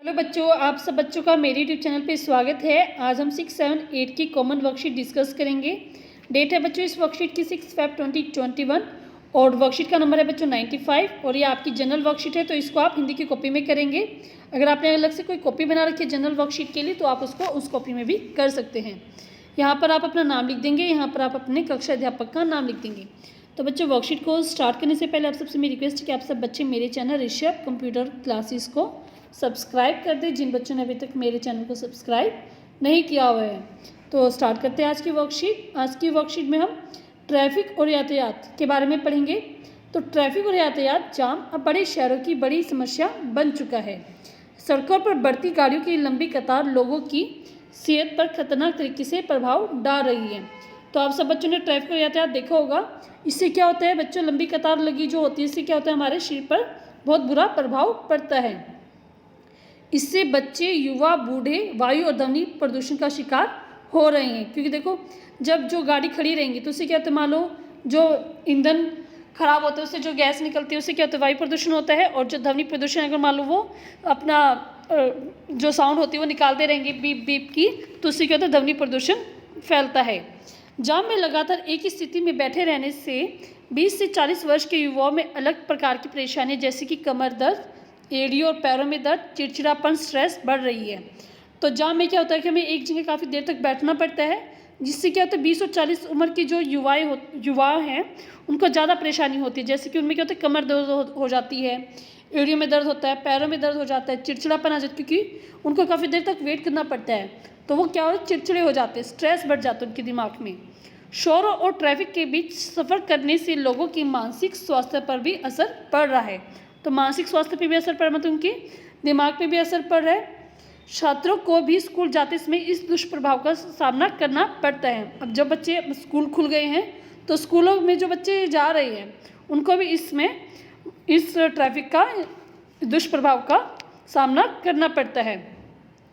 Hello बच्चों, आप सब बच्चों का मेरे यूट्यूब चैनल पे स्वागत है। आज हम 6, 7, 8 की कॉमन वर्कशीट डिस्कस करेंगे। डेट है बच्चों इस वर्कशीट की 6 Feb 2021 और वर्कशीट का नंबर है बच्चों 95 और ये आपकी जनरल वर्कशीट है, तो इसको आप हिंदी की कॉपी में करेंगे। अगर आपने अलग से कोई कॉपी बना रखी है जनरल वर्कशीट के लिए तो आप उसको उस कॉपी में भी कर सकते हैं। यहाँ पर आप अपना नाम लिख देंगे, यहाँ पर आप अपने कक्षा अध्यापक का नाम लिख देंगे। तो बच्चों वर्कशीट को स्टार्ट करने से पहले आप सबसे मेरी रिक्वेस्ट है कि आप सब बच्चे मेरे चैनल ऋषभ कंप्यूटर क्लासेस को सब्सक्राइब कर दें, जिन बच्चों ने अभी तक मेरे चैनल को सब्सक्राइब नहीं किया हुआ है। तो स्टार्ट करते हैं आज की वर्कशीट। आज की वर्कशीट में हम ट्रैफिक और यातायात के बारे में पढ़ेंगे। तो ट्रैफिक और यातायात जाम अब बड़े शहरों की बड़ी समस्या बन चुका है। सड़कों पर बढ़ती गाड़ियों की लंबी कतार लोगों की सेहत पर खतरनाक तरीके से प्रभाव डाल रही है। तो आप सब बच्चों ने ट्रैफिक और यातायात देखा होगा। इससे क्या होता है बच्चों, लंबी कतार लगी जो होती है, इससे क्या होता है हमारे शरीर पर बहुत बुरा प्रभाव पड़ता है। इससे बच्चे, युवा, बूढ़े वायु और ध्वनि प्रदूषण का शिकार हो रहे हैं। क्योंकि देखो जब जो गाड़ी खड़ी रहेंगी तो उससे क्या होता है, मान लो जो ईंधन खराब होता है उससे जो गैस निकलती है उससे क्या होता है वायु प्रदूषण होता है। और जो ध्वनि प्रदूषण अगर मान लो वो अपना जो साउंड होती है वो निकालते रहेंगे बीप बीप की, तो उससे क्या होता है ध्वनि प्रदूषण फैलता है। जाम में लगातार एक ही स्थिति में बैठे रहने से 20 से 40 वर्ष के युवाओं में अलग प्रकार की परेशानी जैसे कि कमर दर्द, एड़ियों और पैरों में दर्द, चिड़चिड़ापन, स्ट्रेस बढ़ रही है। तो जाम में क्या होता है कि हमें एक जगह काफ़ी देर तक बैठना पड़ता है, जिससे क्या होता है 20 और 40 उम्र की जो युवा हैं उनको ज़्यादा परेशानी होती है। जैसे कि उनमें क्या होता है कमर दर्द हो जाती है, एड़ियों में दर्द होता है, पैरों में दर्द हो जाता है, चिड़चिड़ापन आ जाता है, क्योंकि उनको काफ़ी देर तक वेट करना पड़ता है। तो वो क्या हो चिड़चिड़े हो जाते हैं, स्ट्रेस बढ़ जाता है उनके दिमाग में। शोर और ट्रैफिक के बीच सफ़र करने से लोगों की मानसिक स्वास्थ्य पर भी असर पड़ रहा है। तो मानसिक स्वास्थ्य पे भी असर पड़ रहा है, मतलब उनके दिमाग पे भी असर पड़ रहा है। छात्रों को भी स्कूल जाते समय इस दुष्प्रभाव का सामना करना पड़ता है। अब जब बच्चे स्कूल खुल गए हैं तो स्कूलों में जो बच्चे जा रहे हैं उनको भी इस ट्रैफिक का दुष्प्रभाव का सामना करना पड़ता है।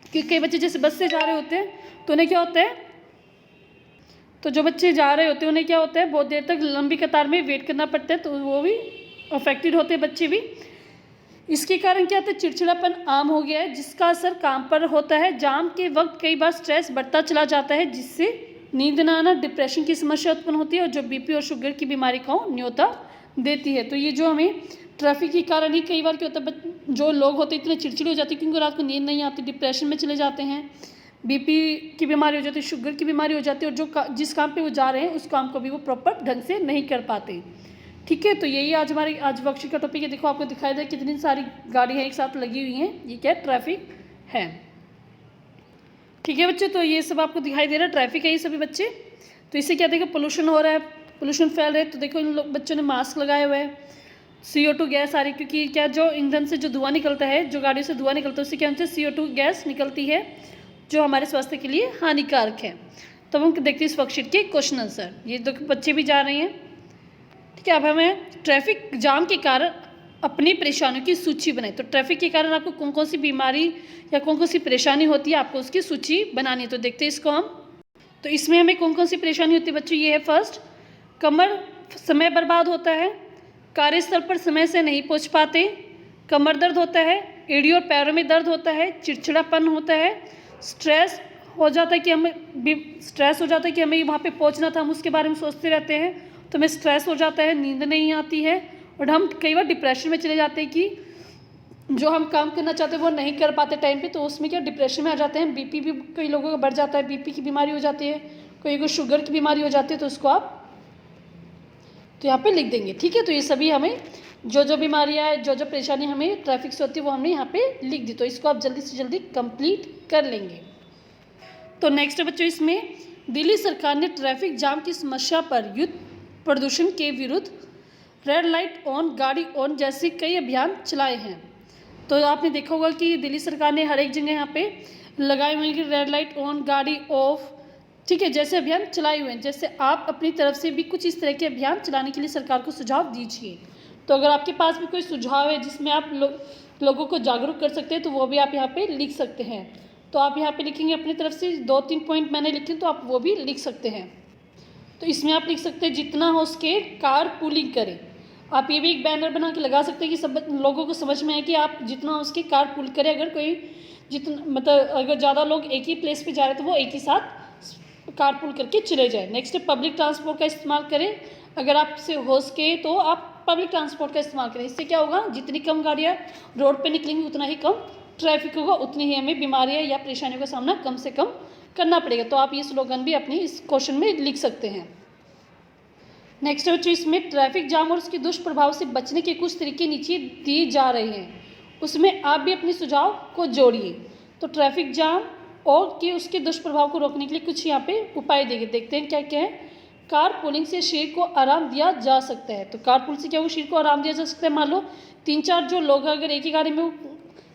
क्योंकि कई बच्चे जैसे बस से जा रहे होते हैं तो उन्हें क्या होता है, तो जो बच्चे जा रहे होते हैं उन्हें क्या होता है बहुत देर तक लंबी कतार में वेट करना पड़ता है, तो वो भी अफेक्टेड होते हैं बच्चे भी। इसके कारण क्या होता है चिड़चिड़ापन आम हो गया है, जिसका असर काम पर होता है। जाम के वक्त कई बार स्ट्रेस बढ़ता चला जाता है, जिससे नींद न आना, डिप्रेशन की समस्या उत्पन्न होती है और जो बीपी और शुगर की बीमारी को न्योता देती है। तो ये जो हमें ट्रैफिक के कारण ही कई बार क्या होता है जो लोग होते हैं इतने चिड़चिड़े हो जाते हैं क्योंकि रात को नींद नहीं आती, डिप्रेशन में चले जाते हैं, बीपी की बीमारी हो जाती है, शुगर की बीमारी हो जाती है और जिस काम पे वो जा रहे हैं उस काम को भी वो प्रॉपर ढंग से नहीं कर पाते। ठीक है, तो यही आज वर्कशीट का टॉपिक है। देखो आपको दिखाई दे कितनी सारी गाड़ी है एक साथ लगी हुई हैं, ये क्या ट्रैफिक है। ठीक है बच्चे, तो ये सब आपको दिखाई दे रहा है ट्रैफिक है ये सभी बच्चे। तो इससे क्या देखो पोल्यूशन हो रहा है, पोल्यूशन फैल रहा है। तो देखो इन बच्चों ने मास्क लगाए हुए है, CO2 गैस आ रही है, क्योंकि क्या जो ईंधन से जो धुआं निकलता है, जो गाड़ियों से धुआं निकलता है उससे क्या होता है CO2 गैस निकलती है जो हमारे स्वास्थ्य के लिए हानिकारक है। तो हम देखते हैं इस वर्कशीट के क्वेश्चन आंसर। ये दो बच्चे भी जा रहे हैं। ठीक है, अब हमें ट्रैफिक जाम के कारण अपनी परेशानियों की सूची बनाए। तो ट्रैफिक के कारण आपको कौन कौन सी बीमारी या कौन कौन सी परेशानी होती है आपको उसकी सूची बनानी है। तो देखते हैं इसको हम। तो इसमें हमें कौन कौन सी परेशानी होती है बच्चों, ये है फर्स्ट कमर, समय बर्बाद होता है, कार्यस्थल पर समय से नहीं पहुंच पाते, कमर दर्द होता है, एड़ियों और पैरों में दर्द होता है, चिड़चिड़ापन होता है, स्ट्रेस हो जाता है कि हमें वहाँ पे पहुँचना था, हम उसके बारे में सोचते रहते हैं तो हमें स्ट्रेस हो जाता है, नींद नहीं आती है और हम कई बार डिप्रेशन में चले जाते हैं कि जो हम काम करना चाहते हैं वो नहीं कर पाते टाइम पे, तो उसमें क्या डिप्रेशन में आ जाते हैं। बीपी भी कई लोगों का बढ़ जाता है, बीपी की बीमारी हो जाती है, कोई को शुगर की बीमारी हो जाती है, तो उसको आप तो यहाँ पे लिख देंगे। ठीक है, तो ये सभी हमें जो बीमारियाँ है, जो परेशानी हमें ट्रैफिक से होती है वो हमने यहाँ पे लिख दी। तो इसको आप जल्दी से जल्दी कंप्लीट कर लेंगे। तो नेक्स्ट बच्चों इसमें दिल्ली सरकार ने ट्रैफिक जाम की समस्या पर युद्ध प्रदूषण के विरुद्ध रेड लाइट ऑन, गाड़ी ऑन जैसे कई अभियान चलाए हैं। तो आपने देखा होगा कि दिल्ली सरकार ने हर एक जगह यहाँ पे लगाए हुए हैं कि रेड लाइट ऑन, गाड़ी ऑफ, ठीक है, जैसे अभियान चलाए हुए हैं। जैसे आप अपनी तरफ से भी कुछ इस तरह के अभियान चलाने के लिए सरकार को सुझाव दीजिए। तो अगर आपके पास भी कोई सुझाव है जिसमें आप लोगों को जागरूक कर सकते हैं तो वो भी आप यहाँ पे लिख सकते हैं। तो आप यहाँ पे लिखेंगे अपनी तरफ से 2-3 पॉइंट मैंने लिखे तो आप वो भी लिख सकते हैं। तो इसमें आप लिख सकते हैं जितना हो सके कार पूलिंग करें, आप ये भी एक बैनर बना के लगा सकते हैं कि सब लोगों को समझ में है कि आप जितना उसके कार पुल करें, अगर कोई जितना मतलब अगर ज़्यादा लोग एक ही प्लेस पे जा रहे हैं तो वो एक ही साथ कार पुल करके चले जाए। नेक्स्ट है पब्लिक ट्रांसपोर्ट का इस्तेमाल करें। अगर आपसे हो सके तो आप पब्लिक ट्रांसपोर्ट का इस्तेमाल करें। इससे क्या होगा, जितनी कम गाड़ियाँ रोड पे निकलेंगी उतना ही कम ट्रैफिक होगा, उतनी ही हमें बीमारियाँ या परेशानियों का सामना कम से कम करना पड़ेगा। तो आप ये स्लोगन भी अपनी इस क्वेश्चन में लिख सकते हैं। नेक्स्ट है बच्चों, इसमें ट्रैफिक जाम और उसके दुष्प्रभाव से बचने के कुछ तरीके नीचे दिए जा रहे हैं, उसमें आप भी अपने सुझाव को जोड़िए। तो ट्रैफिक जाम और कि उसके दुष्प्रभाव को रोकने के लिए कुछ यहाँ पे उपाय देंगे, देखते हैं क्या क्या है। कार पुलिंग से शरीर को आराम दिया जा सकता है। तो कार पुलिंग से क्या होगा, शरीर को आराम दिया जा सकता है। मान लो 3-4 जो लोग अगर एक ही गाड़ी में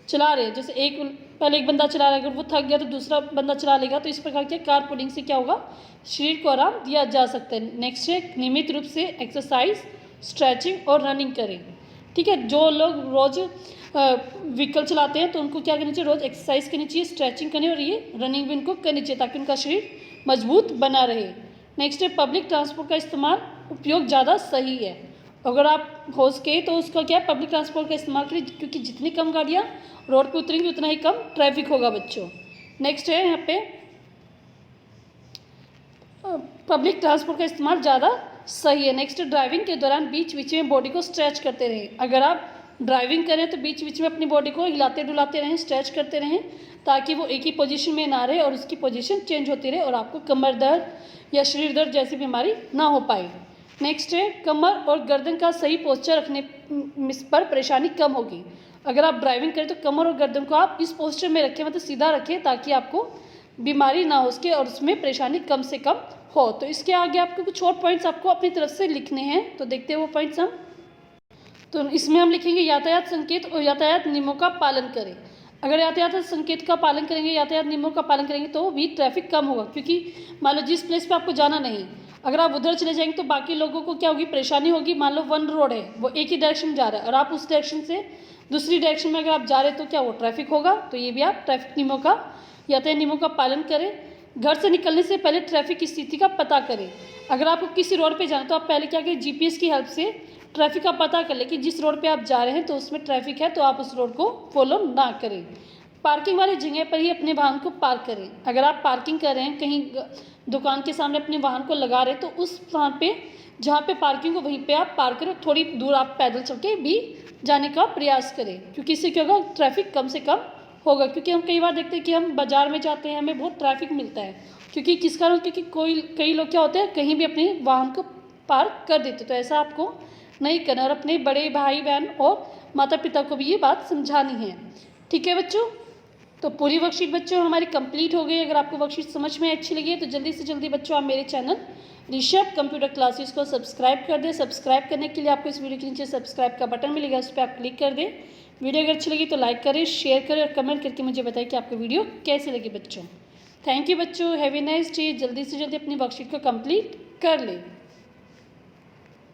चला रहे हैं, जैसे पहले एक बंदा चला रहा है, अगर वो थक गया तो दूसरा बंदा चला लेगा, तो इस प्रकार के कार पुलिंग से क्या होगा, शरीर को आराम दिया जा सकता है। नेक्स्ट है नियमित रूप से एक्सरसाइज, स्ट्रेचिंग और रनिंग करें। ठीक है, जो लोग रोज़ व्हीकल चलाते हैं तो उनको क्या करनी चाहिए, रोज़ एक्सरसाइज करनी चाहिए, स्ट्रेचिंग करनी और ये रनिंग भी उनको करनी चाहिए ताकि उनका शरीर मजबूत बना रहे। नेक्स्ट है पब्लिक ट्रांसपोर्ट का इस्तेमाल उपयोग ज़्यादा सही है। अगर आप हो सके तो उसका क्या, पब्लिक ट्रांसपोर्ट का इस्तेमाल करें, क्योंकि जितनी कम गाड़ियाँ रोड पे उतरेंगी उतना ही कम ट्रैफिक होगा बच्चों। नेक्स्ट है यहाँ पे पब्लिक ट्रांसपोर्ट का इस्तेमाल ज़्यादा सही है। नेक्स्ट ड्राइविंग के दौरान बीच बीच में बॉडी को स्ट्रेच करते रहें। अगर आप ड्राइविंग करें तो बीच बीच में अपनी बॉडी को हिलाते डुलाते रहें, स्ट्रेच करते रहें, ताकि वो एक ही पोजीशन में ना रहे और उसकी पोजीशन चेंज होती रहे और आपको कमर दर्द या शरीर दर्द जैसी बीमारी ना हो पाए। नेक्स्ट है कमर और गर्दन का सही पोस्चर रखने पर परेशानी कम होगी। अगर आप ड्राइविंग करें तो कमर और गर्दन को आप इस पोस्चर में रखें, मतलब सीधा रखें, ताकि आपको बीमारी ना हो सके और उसमें परेशानी कम से कम हो। तो इसके आगे आपको कुछ और पॉइंट्स आपको अपनी तरफ से लिखने हैं, तो देखते हैं वो पॉइंट्स हम। तो इसमें हम लिखेंगे यातायात संकेत और यातायात नियमों का पालन करें। अगर यातायात संकेत का पालन करेंगे, यातायात नियमों का पालन करेंगे तो भी ट्रैफिक कम होगा, क्योंकि मान लो जिस प्लेस पे आपको जाना नहीं, अगर आप उधर चले जाएंगे तो बाकी लोगों को क्या होगी, परेशानी होगी। मान लो वन रोड है, वो एक ही डायरेक्शन में जा रहा है और आप उस डायरेक्शन से दूसरी डायरेक्शन में अगर आप जा रहे हैं तो क्या वो ट्रैफिक होगा। तो ये भी आप ट्रैफिक नियमों का, यातायात नियमों का पालन करें। घर से निकलने से पहले ट्रैफिक की स्थिति का पता करें। अगर आपको किसी रोड पे जाना तो आप पहले क्या करें, जीपीएस की हेल्प से ट्रैफिक का पता कर ले कि जिस रोड पे आप जा रहे हैं तो उसमें ट्रैफिक है, तो आप उस रोड को फॉलो ना करें। पार्किंग वाली जगह पर ही अपने वाहन को पार्क करें। अगर आप पार्किंग कर रहे हैं, कहीं दुकान के सामने अपने वाहन को लगा रहे हैं, तो उस स्थान पे जहाँ पे पार्किंग हो वहीं पे आप पार्क करें। थोड़ी दूर आप पैदल चल के भी जाने का प्रयास करें, क्योंकि इससे क्या होगा, ट्रैफिक कम से कम होगा। क्योंकि हम कई बार देखते हैं कि हम बाजार में जाते हैं, हमें बहुत ट्रैफिक मिलता है, क्योंकि किस कारण, क्योंकि कई लोग क्या होते हैं, कहीं भी अपने वाहन को पार्क कर देते। तो ऐसा आपको नहीं करना और अपने बड़े भाई बहन और माता पिता को भी ये बात समझानी है। ठीक है बच्चों, तो पूरी वर्कशीट बच्चों हमारी कंप्लीट हो गई। अगर आपको वर्कशीट समझ में अच्छी लगी है तो जल्दी से जल्दी बच्चों आप मेरे चैनल ऋषभ कंप्यूटर क्लासेस को सब्सक्राइब कर दें। सब्सक्राइब करने के लिए आपको इस वीडियो के नीचे सब्सक्राइब का बटन मिलेगा, उस पर आप क्लिक कर दें। वीडियो अगर अच्छी लगी तो लाइक करें, शेयर करें और कमेंट करके मुझे बताएं कि आपको वीडियो कैसी लगी बच्चों। थैंक यू बच्चों, हैव ए नाइस डे। जल्दी से जल्दी अपनी वर्कशीट को कंप्लीट कर लें।